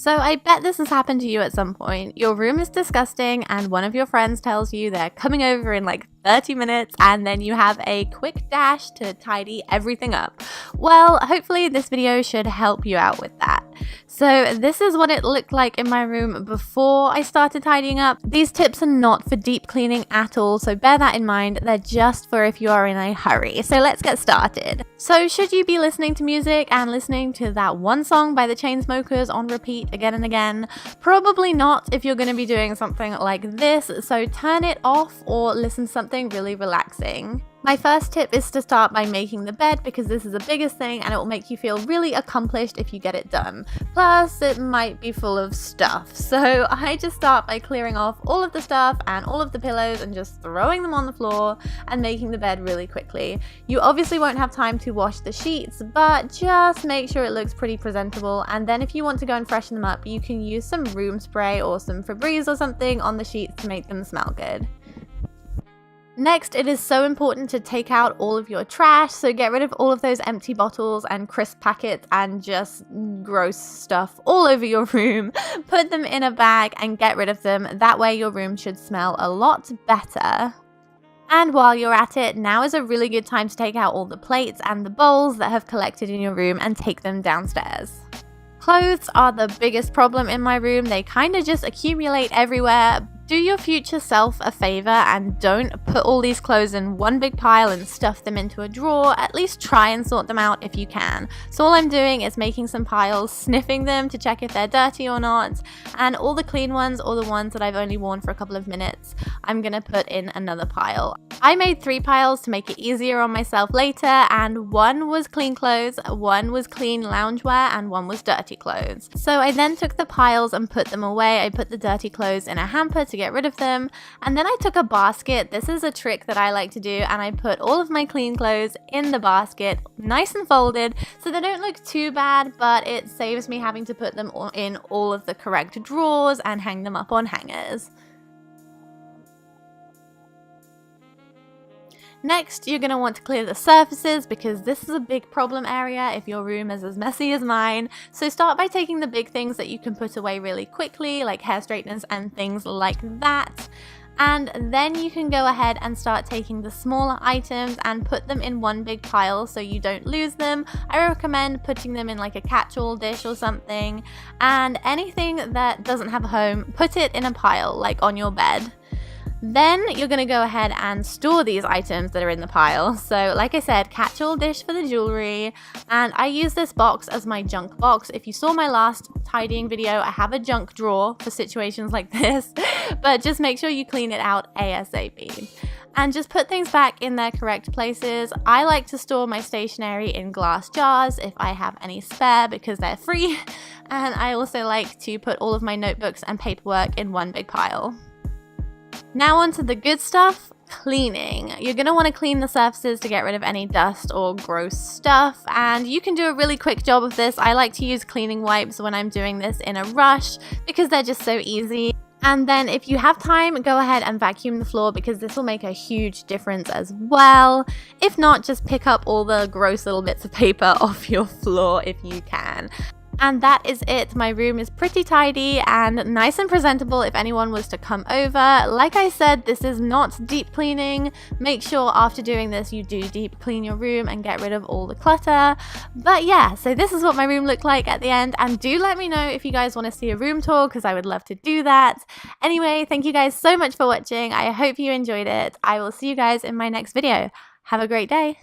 So I bet this has happened to you at some point. Your room is disgusting and one of your friends tells you they're coming over in like 30 minutes and then you have a quick dash to tidy everything up. Well, hopefully this video should help you out with that. So this is what it looked like in my room before I started tidying up. These tips are not for deep cleaning at all, so bear that in mind. They're just for if you are in a hurry. So let's get started. So should you be listening to music and listening to that one song by the Chainsmokers on repeat again and again? Probably not if you're going to be doing something like this, so turn it off or listen to something really relaxing. My first tip is to start by making the bed because this is the biggest thing and it will make you feel really accomplished if you get it done. Plus, it might be full of stuff. So I just start by clearing off all of the stuff and all of the pillows and just throwing them on the floor and making the bed really quickly. You obviously won't have time to wash the sheets, but just make sure it looks pretty presentable. And then if you want to go and freshen them up, you can use some room spray or some Febreze or something on the sheets to make them smell good. Next, it is so important to take out all of your trash, so get rid of all of those empty bottles and crisp packets and just gross stuff all over your room. Put them in a bag and get rid of them. That way your room should smell a lot better. And while you're at it, now is a really good time to take out all the plates and the bowls that have collected in your room and take them downstairs. Clothes are the biggest problem in my room. They kind of just accumulate everywhere. Do your future self a favor and don't put all these clothes in one big pile and stuff them into a drawer. At least try and sort them out if you can. So all I'm doing is making some piles, sniffing them to check if they're dirty or not, and all the clean ones or the ones that I've only worn for a couple of minutes, I'm gonna put in another pile. I made 3 piles to make it easier on myself later, and one was clean clothes, one was clean loungewear, and one was dirty clothes. So I then took the piles and put them away. I put the dirty clothes in a hamper to get rid of them, and then I took a basket. This is a trick that I like to do, and I put all of my clean clothes in the basket, nice and folded, so they don't look too bad, but it saves me having to put them in all of the correct drawers and hang them up on hangers. Next, you're going to want to clear the surfaces because this is a big problem area if your room is as messy as mine. So start by taking the big things that you can put away really quickly, like hair straighteners and things like that. And then you can go ahead and start taking the smaller items and put them in one big pile so you don't lose them. I recommend putting them in like a catch-all dish or something. And anything that doesn't have a home, put it in a pile, like on your bed. Then you're going to go ahead and store these items that are in the pile. So like I said, catch-all dish for the jewelry, and I use this box as my junk box. If you saw my last tidying video, I have a junk drawer for situations like this, but just make sure you clean it out ASAP. And just put things back in their correct places. I like to store my stationery in glass jars if I have any spare because they're free, and I also like to put all of my notebooks and paperwork in one big pile. Now on to the good stuff, cleaning. You're going to want to clean the surfaces to get rid of any dust or gross stuff, and you can do a really quick job of this. I like to use cleaning wipes when I'm doing this in a rush because they're just so easy. And then if you have time, go ahead and vacuum the floor because this will make a huge difference as well. If not, just pick up all the gross little bits of paper off your floor if you can. And that is it. My room is pretty tidy and nice and presentable if anyone was to come over. Like I said, this is not deep cleaning. Make sure after doing this you do deep clean your room and get rid of all the clutter. But yeah, so this is what my room looked like at the end, and do let me know if you guys want to see a room tour because I would love to do that. Anyway, thank you guys so much for watching. I hope you enjoyed it. I will see you guys in my next video. Have a great day.